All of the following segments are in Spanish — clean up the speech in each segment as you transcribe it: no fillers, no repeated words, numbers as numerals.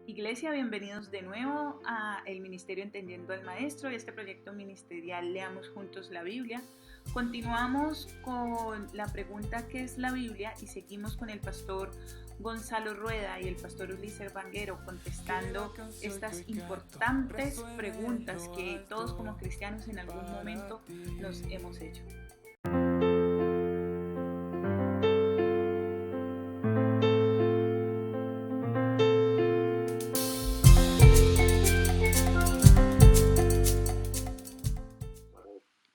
Iglesia, bienvenidos de nuevo a el Ministerio Entendiendo al Maestro y este proyecto ministerial Leamos Juntos la Biblia. Continuamos con la pregunta ¿qué es la Biblia? Y seguimos con el pastor Gonzalo Rueda y el pastor Ulises Vanguero contestando estas importantes preguntas que todos como cristianos en algún momento nos hemos hecho.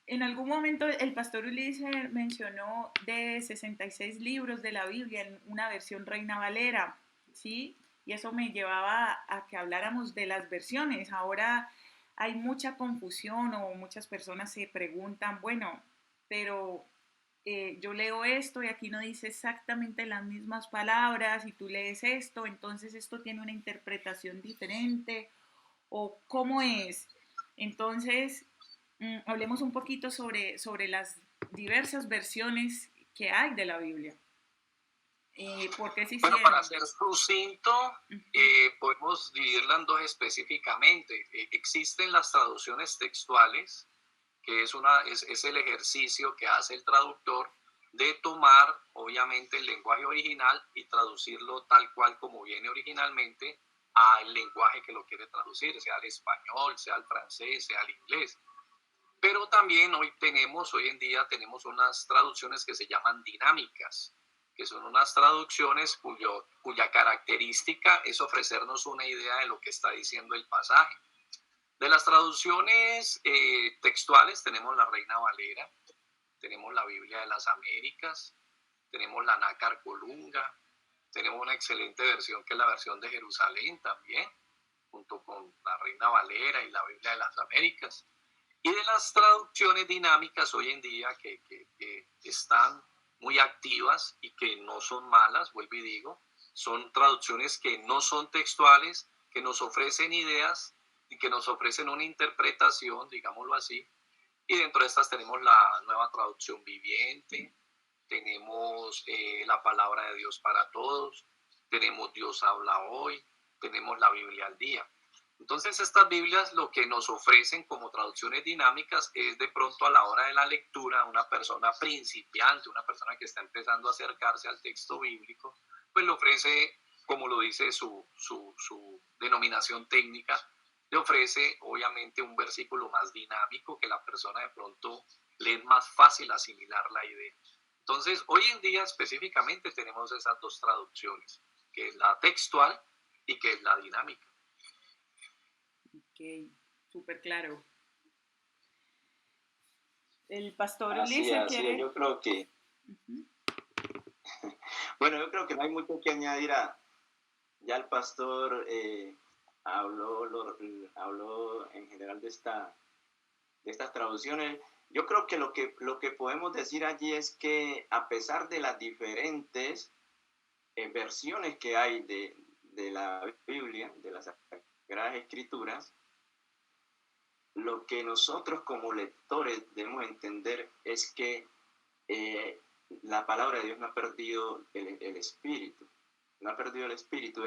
En algún momento el pastor Ulises mencionó de 66 libros de la Biblia en una versión Reina Valera, ¿sí? Y eso me llevaba a que habláramos de las versiones. Ahora hay mucha confusión o muchas personas se preguntan, bueno, pero yo leo esto y aquí no dice exactamente las mismas palabras y tú lees esto, entonces esto tiene una interpretación diferente o cómo es. Entonces, hablemos un poquito sobre las diversas versiones que hay de la Biblia. ¿Por qué se hicieron? Bueno, para ser sucinto, podemos dividirla en dos específicamente. Existen las traducciones textuales, que es el ejercicio que hace el traductor de tomar, obviamente, el lenguaje original y traducirlo tal cual como viene originalmente al lenguaje que lo quiere traducir, sea el español, sea el francés, sea el inglés. Pero también hoy en día tenemos unas traducciones que se llaman dinámicas, que son unas traducciones cuya característica es ofrecernos una idea de lo que está diciendo el pasaje. De las traducciones textuales tenemos la Reina Valera, tenemos la Biblia de las Américas, tenemos la Nácar Colunga, tenemos una excelente versión que es la versión de Jerusalén también, junto con la Reina Valera y la Biblia de las Américas. Y de las traducciones dinámicas hoy en día que están muy activas y que no son malas, vuelvo y digo, son traducciones que no son textuales, que nos ofrecen ideas y que nos ofrecen una interpretación, digámoslo así. Y dentro de estas tenemos la nueva traducción viviente, tenemos la palabra de Dios para todos, tenemos Dios habla hoy, tenemos la Biblia al día. Entonces estas Biblias lo que nos ofrecen como traducciones dinámicas es de pronto a la hora de la lectura, una persona principiante, una persona que está empezando a acercarse al texto bíblico, pues le ofrece, como lo dice su denominación técnica, le ofrece obviamente un versículo más dinámico que la persona de pronto le es más fácil asimilar la idea. Entonces hoy en día específicamente tenemos esas dos traducciones, que es la textual y que es la dinámica. Ok, súper claro. El pastor Así Ulises quiere... yo creo que... Bueno, yo creo que no hay mucho que añadir ya el pastor habló en general de estas traducciones. Yo creo que lo que podemos decir allí es que a pesar de las diferentes versiones que hay de la Biblia, de las Sagradas Escrituras, lo que nosotros como lectores debemos entender es que la palabra de Dios no ha perdido el espíritu. No ha perdido el espíritu.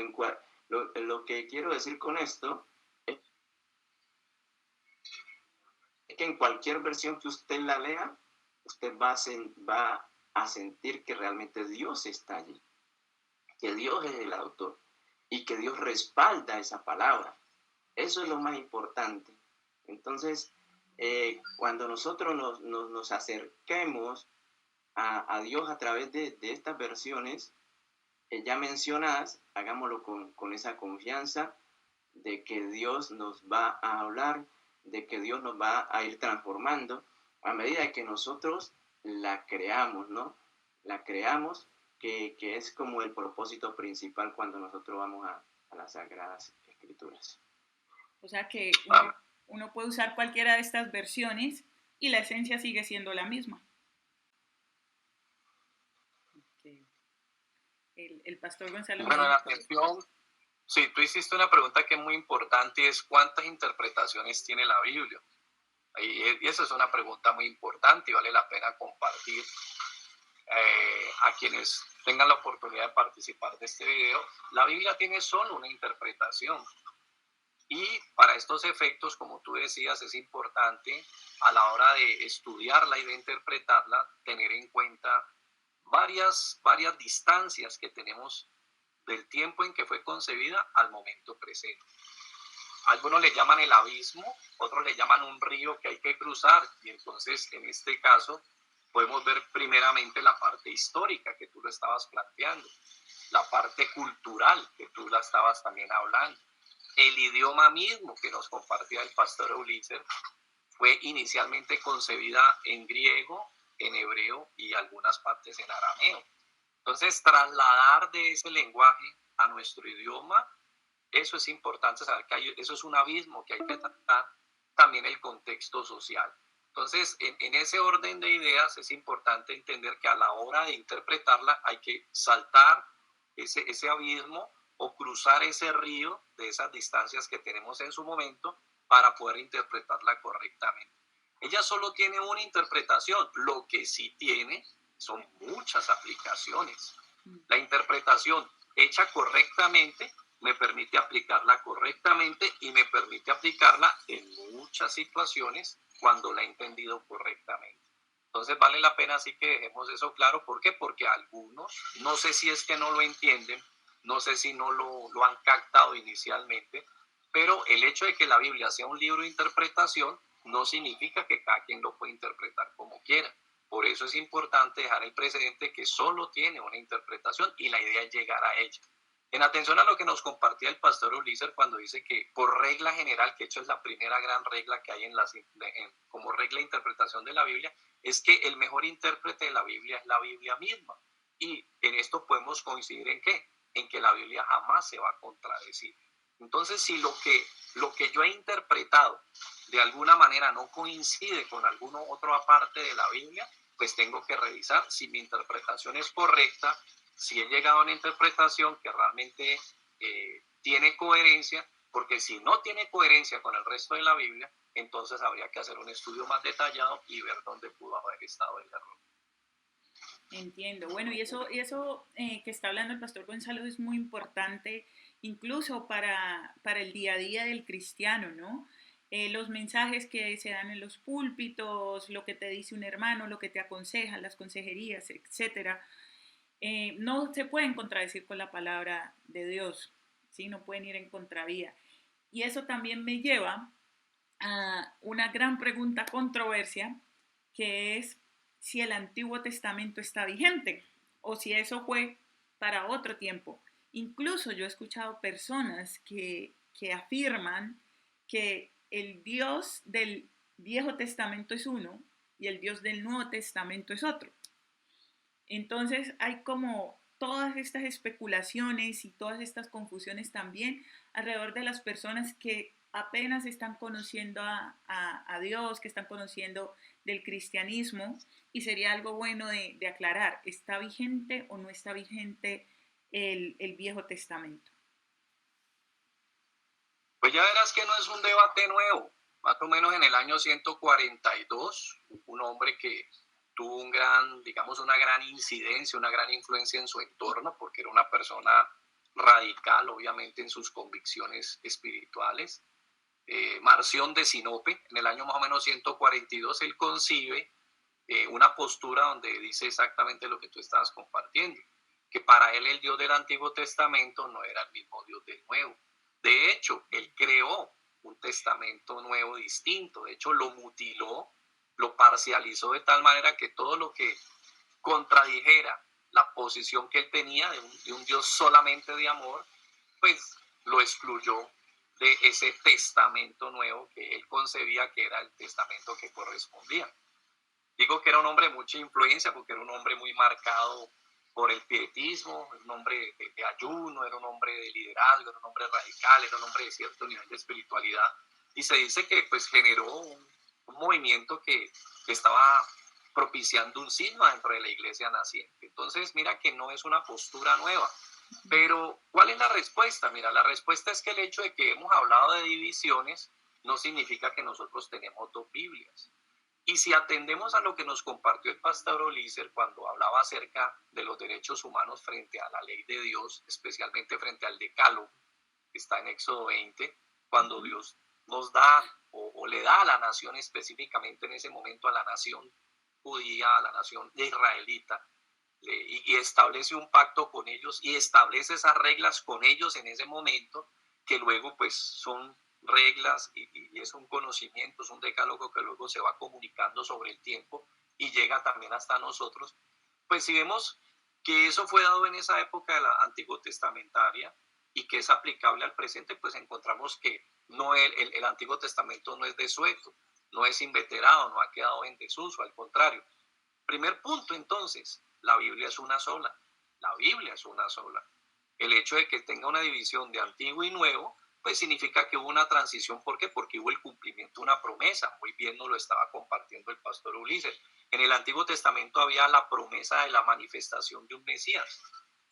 Lo que quiero decir con esto es que en cualquier versión que usted la lea, usted va a sentir que realmente Dios está allí, que Dios es el autor y que Dios respalda esa palabra. Eso es lo más importante. Entonces, cuando nosotros nos acerquemos a Dios a través de estas versiones ya mencionadas, hagámoslo con esa confianza de que Dios nos va a hablar, de que Dios nos va a ir transformando a medida que nosotros la creamos, ¿no? La creamos, que es como el propósito principal cuando nosotros vamos a las Sagradas Escrituras. O sea que uno puede usar cualquiera de estas versiones y la esencia sigue siendo la misma. Okay. El pastor Gonzalo. Bueno, en atención, sí, tú hiciste una pregunta que es muy importante y es ¿cuántas interpretaciones tiene la Biblia? Y esa es una pregunta muy importante y vale la pena compartir. a quienes tengan la oportunidad de participar de este video, la Biblia tiene solo una interpretación. Y para estos efectos, como tú decías, es importante a la hora de estudiarla y de interpretarla, tener en cuenta varias distancias que tenemos del tiempo en que fue concebida al momento presente. Algunos le llaman el abismo, otros le llaman un río que hay que cruzar, y entonces en este caso podemos ver primeramente la parte histórica que tú lo estabas planteando, la parte cultural que tú la estabas también hablando, el idioma mismo que nos compartía el pastor Ulises fue inicialmente concebida en griego, en hebreo y algunas partes en arameo. Entonces, trasladar de ese lenguaje a nuestro idioma, eso es importante saber que eso es un abismo que hay que tratar, también el contexto social. Entonces, en ese orden de ideas es importante entender que a la hora de interpretarla hay que saltar ese abismo o cruzar ese río de esas distancias que tenemos en su momento para poder interpretarla correctamente. Ella solo tiene una interpretación, lo que sí tiene son muchas aplicaciones. La interpretación hecha correctamente me permite aplicarla correctamente y me permite aplicarla en muchas situaciones cuando la he entendido correctamente. Entonces vale la pena así que dejemos eso claro. ¿Por qué? Porque algunos, no sé si es que no lo entienden, no sé si no lo han captado inicialmente, pero el hecho de que la Biblia sea un libro de interpretación no significa que cada quien lo pueda interpretar como quiera. Por eso es importante dejar el precedente que solo tiene una interpretación y la idea es llegar a ella. En atención a lo que nos compartía el pastor Ulises cuando dice que por regla general, que hecho es la primera gran regla que hay como regla de interpretación de la Biblia, es que el mejor intérprete de la Biblia es la Biblia misma. Y en esto podemos coincidir ¿en qué? En que la Biblia jamás se va a contradecir. Entonces, si lo que yo he interpretado de alguna manera no coincide con alguna otra parte de la Biblia, pues tengo que revisar si mi interpretación es correcta, si he llegado a una interpretación que realmente tiene coherencia, porque si no tiene coherencia con el resto de la Biblia, entonces habría que hacer un estudio más detallado y ver dónde pudo haber estado el error. Entiendo. Bueno, y eso que está hablando el pastor Gonzalo es muy importante, incluso para el día a día del cristiano, ¿no? Los mensajes que se dan en los púlpitos, lo que te dice un hermano, lo que te aconseja, las consejerías, etcétera, no se pueden contradecir con la palabra de Dios, ¿sí? No pueden ir en contravía. Y eso también me lleva a una gran pregunta controversia, que es si el Antiguo Testamento está vigente o si eso fue para otro tiempo. Incluso yo he escuchado personas que afirman que el Dios del Viejo Testamento es uno y el Dios del Nuevo Testamento es otro. Entonces hay como todas estas especulaciones y todas estas confusiones también alrededor de las personas que apenas están conociendo a Dios, que están conociendo del cristianismo, y sería algo bueno de aclarar, ¿está vigente o no está vigente el Viejo Testamento? Pues ya verás que no es un debate nuevo. Más o menos en el año 142, un hombre que tuvo una gran incidencia, una gran influencia en su entorno, porque era una persona radical, obviamente, en sus convicciones espirituales. Marción de Sinope, en el año más o menos 142, él concibe una postura donde dice exactamente lo que tú estabas compartiendo, que para él el Dios del Antiguo Testamento no era el mismo Dios del Nuevo. De hecho, él creó un testamento nuevo distinto, de hecho lo mutiló, lo parcializó de tal manera que todo lo que contradijera la posición que él tenía de un Dios solamente de amor, pues lo excluyó de ese testamento nuevo que él concebía que era el testamento que correspondía. Digo que era un hombre de mucha influencia porque era un hombre muy marcado por el pietismo, era un hombre de ayuno, era un hombre de liderazgo, era un hombre radical, era un hombre de cierto nivel de espiritualidad. Y se dice que pues generó un movimiento que estaba propiciando un cisma dentro de la iglesia naciente. Entonces, mira que no es una postura nueva. Pero, ¿cuál es la respuesta? Mira, la respuesta es que el hecho de que hemos hablado de divisiones no significa que nosotros tenemos dos Biblias. Y si atendemos a lo que nos compartió el pastor Ulises cuando hablaba acerca de los derechos humanos frente a la ley de Dios, especialmente frente al decálogo, que está en Éxodo 20, cuando Dios nos da o le da a la nación, específicamente en ese momento a la nación judía, a la nación israelita, y establece un pacto con ellos y establece esas reglas con ellos en ese momento, que luego pues son reglas y es un conocimiento, es un decálogo que luego se va comunicando sobre el tiempo y llega también hasta nosotros. Pues si vemos que eso fue dado en esa época de la Antiguo Testamentaria y que es aplicable al presente, pues encontramos que no el Antiguo Testamento no es desueto, no es inveterado, no ha quedado en desuso, al contrario. Primer punto, entonces, la Biblia es una sola. La Biblia es una sola. El hecho de que tenga una división de antiguo y nuevo, pues significa que hubo una transición. ¿Por qué? Porque hubo el cumplimiento de una promesa. Muy bien nos lo estaba compartiendo el pastor Ulises. En el Antiguo Testamento había la promesa de la manifestación de un Mesías.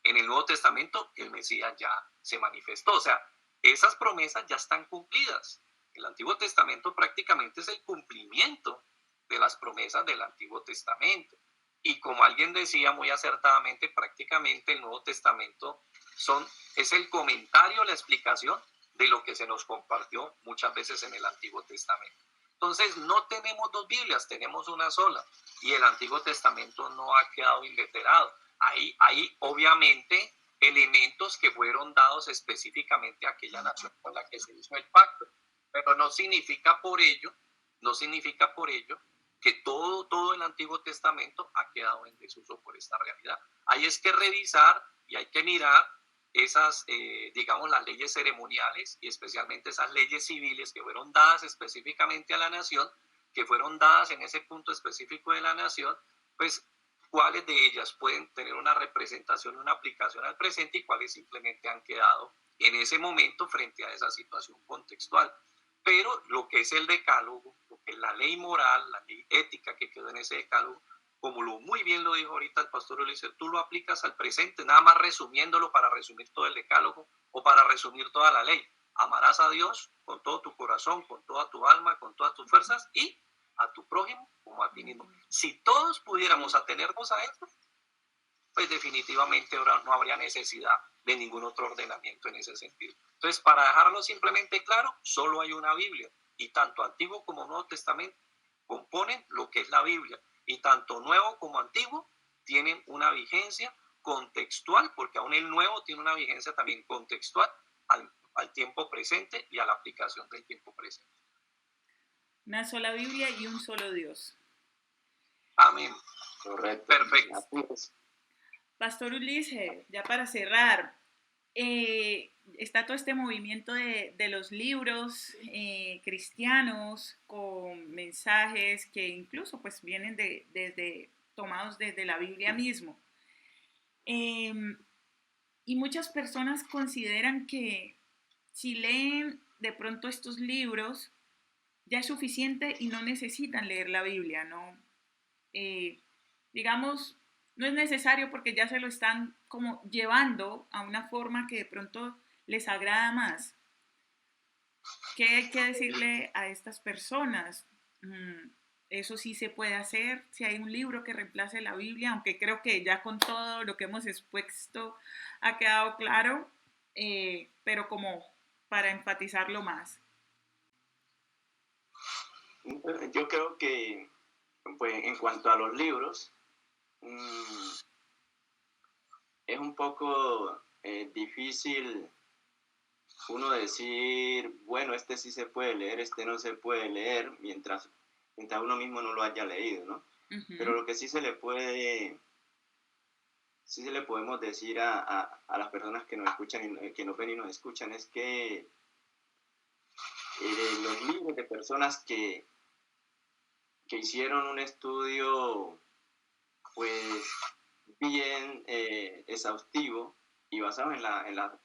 En el Nuevo Testamento el Mesías ya se manifestó. O sea, esas promesas ya están cumplidas. El Antiguo Testamento prácticamente es el cumplimiento de las promesas del Antiguo Testamento. Y como alguien decía muy acertadamente, prácticamente el Nuevo Testamento es el comentario, la explicación de lo que se nos compartió muchas veces en el Antiguo Testamento. Entonces, no tenemos dos Biblias, tenemos una sola. Y el Antiguo Testamento no ha quedado inveterado. Hay obviamente elementos que fueron dados específicamente a aquella nación con la que se hizo el pacto. Pero no significa por ello que todo el Antiguo Testamento ha quedado en desuso por esta realidad. Hay es que revisar y hay que mirar esas, digamos, las leyes ceremoniales y especialmente esas leyes civiles que fueron dadas específicamente a la nación, que fueron dadas en ese punto específico de la nación, pues cuáles de ellas pueden tener una representación, una aplicación al presente y cuáles simplemente han quedado en ese momento frente a esa situación contextual. Pero lo que es el decálogo, lo que es la ley moral, la ley ética que quedó en ese decálogo, como muy bien lo dijo ahorita el pastor Ulises, tú lo aplicas al presente, nada más resumiéndolo para resumir todo el decálogo o para resumir toda la ley. Amarás a Dios con todo tu corazón, con toda tu alma, con todas tus fuerzas y a tu prójimo como a ti mismo. Si todos pudiéramos atenernos a esto, pues definitivamente ahora no habría necesidad de ningún otro ordenamiento en ese sentido. Entonces, para dejarlo simplemente claro, solo hay una Biblia y tanto Antiguo como Nuevo Testamento componen lo que es la Biblia y tanto Nuevo como Antiguo tienen una vigencia contextual, porque aún el Nuevo tiene una vigencia también contextual al tiempo presente y a la aplicación del tiempo presente. Una sola Biblia y un solo Dios. Amén. Correcto. Perfecto. Pastor Ulises, ya para cerrar, está todo este movimiento de los libros cristianos con mensajes que incluso pues vienen tomados desde la Biblia mismo. Y muchas personas consideran que si leen de pronto estos libros ya es suficiente y no necesitan leer la Biblia, ¿no? Digamos, no es necesario porque ya se lo están como llevando a una forma que de pronto les agrada más. ¿Qué hay que decirle a estas personas? Eso sí se puede hacer, si hay un libro que reemplace la Biblia, aunque creo que ya con todo lo que hemos expuesto ha quedado claro, pero como para enfatizarlo más. Yo creo que, pues, en cuanto a los libros, es un poco difícil uno decir, bueno, este sí se puede leer, este no se puede leer, mientras uno mismo no lo haya leído, ¿no? Uh-huh. Pero lo que sí se le podemos decir a las personas que nos escuchan, que nos ven y nos escuchan, es que los libros de personas que hicieron un estudio, pues, bien exhaustivo y basado en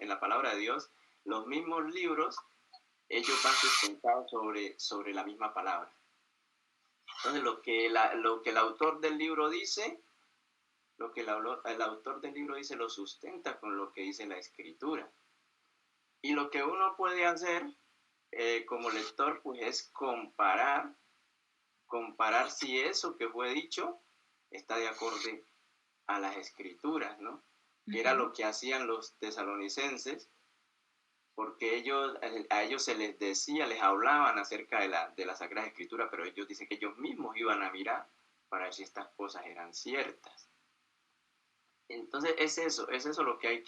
la palabra de Dios, los mismos libros, ellos van sustentados sobre la misma palabra. Entonces, lo que el autor del libro dice, el autor del libro dice, lo sustenta con lo que dice la Escritura. Y lo que uno puede hacer como lector, pues, es comparar comparar si eso que fue dicho está de acorde a las escrituras, ¿no? Que era lo que hacían los tesalonicenses, porque a ellos se les decía, les hablaban acerca de la Sagrada Escritura, pero ellos dicen que ellos mismos iban a mirar para ver si estas cosas eran ciertas. Entonces es eso lo que hay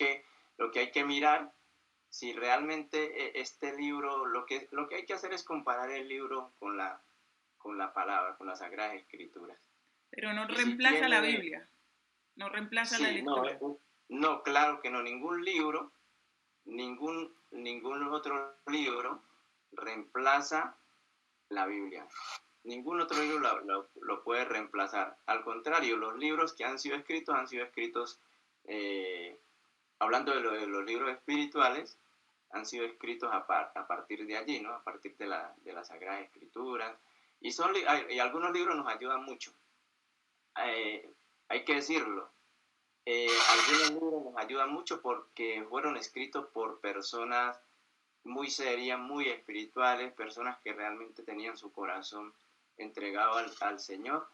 que mirar, si realmente este libro, lo que hay que hacer es comparar el libro con la palabra, con las Sagradas Escrituras. Pero no Y si reemplaza la tiene, Biblia, no reemplaza la sí, lectura. no, claro que no, ningún libro, ningún otro libro reemplaza la Biblia. Ningún otro libro lo puede reemplazar. Al contrario, los libros que han sido escritos, hablando de los libros espirituales, han sido escritos a partir de allí, ¿no? A partir de la Sagrada Escritura. Y algunos libros nos ayudan mucho. Hay que decirlo. Algunos libros nos ayudan mucho porque fueron escritos por personas muy serias, muy espirituales, personas que realmente tenían su corazón entregado al Señor,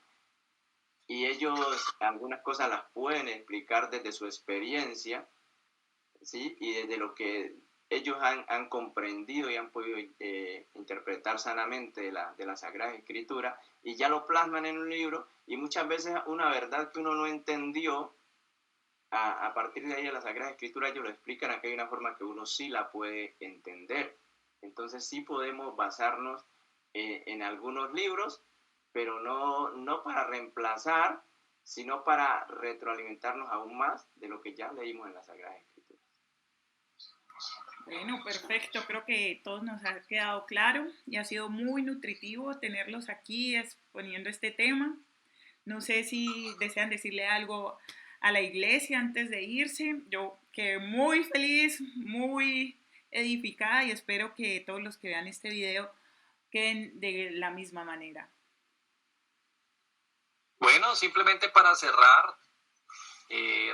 y ellos algunas cosas las pueden explicar desde su experiencia, ¿sí? Y desde lo que ellos han comprendido y han podido interpretar sanamente de la Sagrada Escritura, y ya lo plasman en un libro, y muchas veces una verdad que uno no entendió, a partir de ahí de la Sagrada Escritura ellos lo explican, aquí hay una forma que uno sí la puede entender. Entonces sí podemos basarnos en algunos libros, pero no para reemplazar, sino para retroalimentarnos aún más de lo que ya leímos en la Sagrada Escritura. Bueno, perfecto. Creo que todos nos ha quedado claro y ha sido muy nutritivo tenerlos aquí exponiendo este tema. No sé si desean decirle algo a la iglesia antes de irse. Yo quedé muy feliz, muy edificada y espero que todos los que vean este video queden de la misma manera. Bueno, simplemente para cerrar,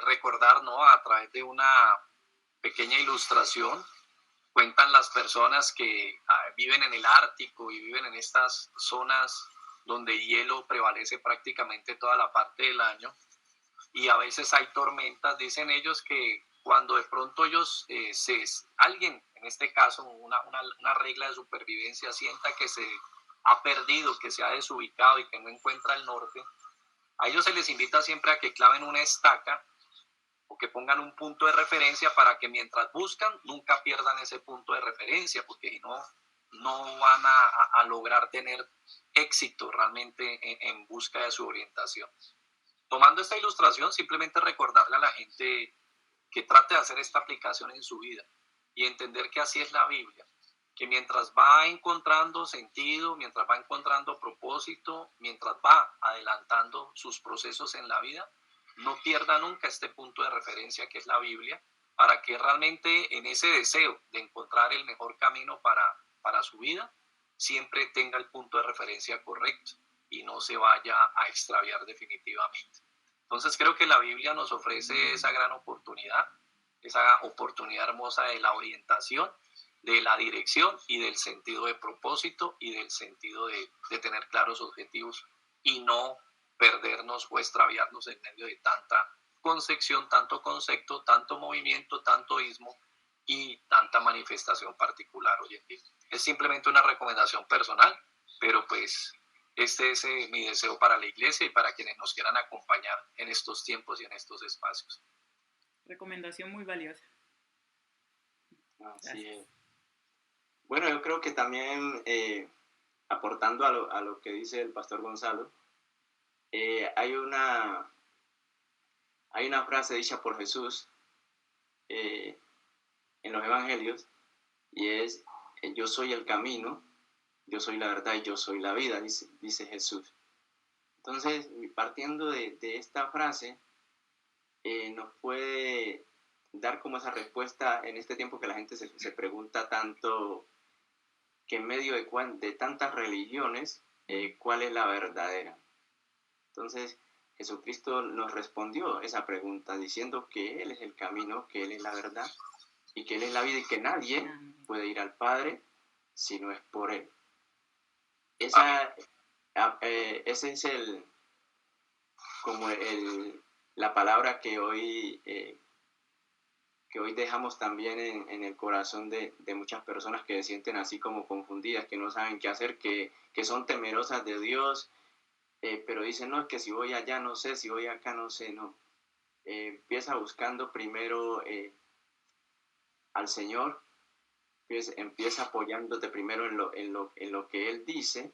recordar, ¿no? A través de una pequeña ilustración, cuentan las personas que viven en el Ártico y viven en estas zonas donde hielo prevalece prácticamente toda la parte del año y a veces hay tormentas. Dicen ellos que cuando de pronto ellos, alguien, en este caso una regla de supervivencia, sienta que se ha perdido, que se ha desubicado y que no encuentra el norte, a ellos se les invita siempre a que claven una estaca o que pongan un punto de referencia para que mientras buscan nunca pierdan ese punto de referencia, porque si no, no van a lograr tener éxito realmente en busca de su orientación. Tomando esta ilustración, simplemente recordarle a la gente que trate de hacer esta aplicación en su vida y entender que así es la Biblia, que mientras va encontrando sentido, mientras va encontrando propósito, mientras va adelantando sus procesos en la vida, no pierda nunca este punto de referencia que es la Biblia, para que realmente en ese deseo de encontrar el mejor camino para su vida, siempre tenga el punto de referencia correcto y no se vaya a extraviar definitivamente. Entonces creo que la Biblia nos ofrece esa gran oportunidad, esa oportunidad hermosa de la orientación, de la dirección y del sentido de propósito y del sentido de tener claros objetivos y no perdernos o extraviarnos en medio de tanta concepción, tanto concepto, tanto movimiento, tanto ismo y tanta manifestación particular hoy en día. Es simplemente una recomendación personal, pero pues este es mi deseo para la iglesia y para quienes nos quieran acompañar en estos tiempos y en estos espacios. Recomendación muy valiosa. Así es. Bueno, yo creo que también aportando a lo que dice el pastor Gonzalo, hay una frase dicha por Jesús en los evangelios, y es: yo soy el camino, yo soy la verdad y yo soy la vida, dice Jesús. Entonces, partiendo de esta frase, nos puede dar como esa respuesta en este tiempo que la gente se pregunta tanto, que en medio de tantas religiones, ¿cuál es la verdadera? Entonces, Jesucristo nos respondió esa pregunta diciendo que Él es el camino, que Él es la verdad y que Él es la vida, y que nadie puede ir al Padre si no es por Él. Esa ese es la palabra que hoy dejamos también en el corazón de muchas personas que se sienten así como confundidas, que no saben qué hacer, que son temerosas de Dios, pero dicen, no, es que si voy allá no sé, si voy acá no sé, no. Empieza buscando primero al Señor, empieza apoyándote primero en lo que Él dice,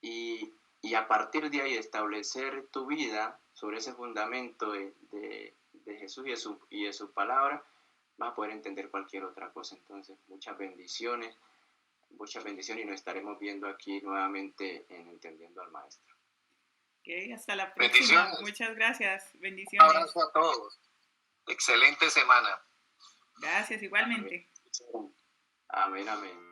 y a partir de ahí establecer tu vida sobre ese fundamento de Jesús y de su palabra, vas a poder entender cualquier otra cosa. Entonces, muchas bendiciones y nos estaremos viendo aquí nuevamente en Entendiendo al Maestro. Okay, hasta la próxima. Bendiciones. Muchas gracias. Un Bendiciones. abrazo a todos. Excelente semana. Gracias, igualmente. Amén, amén.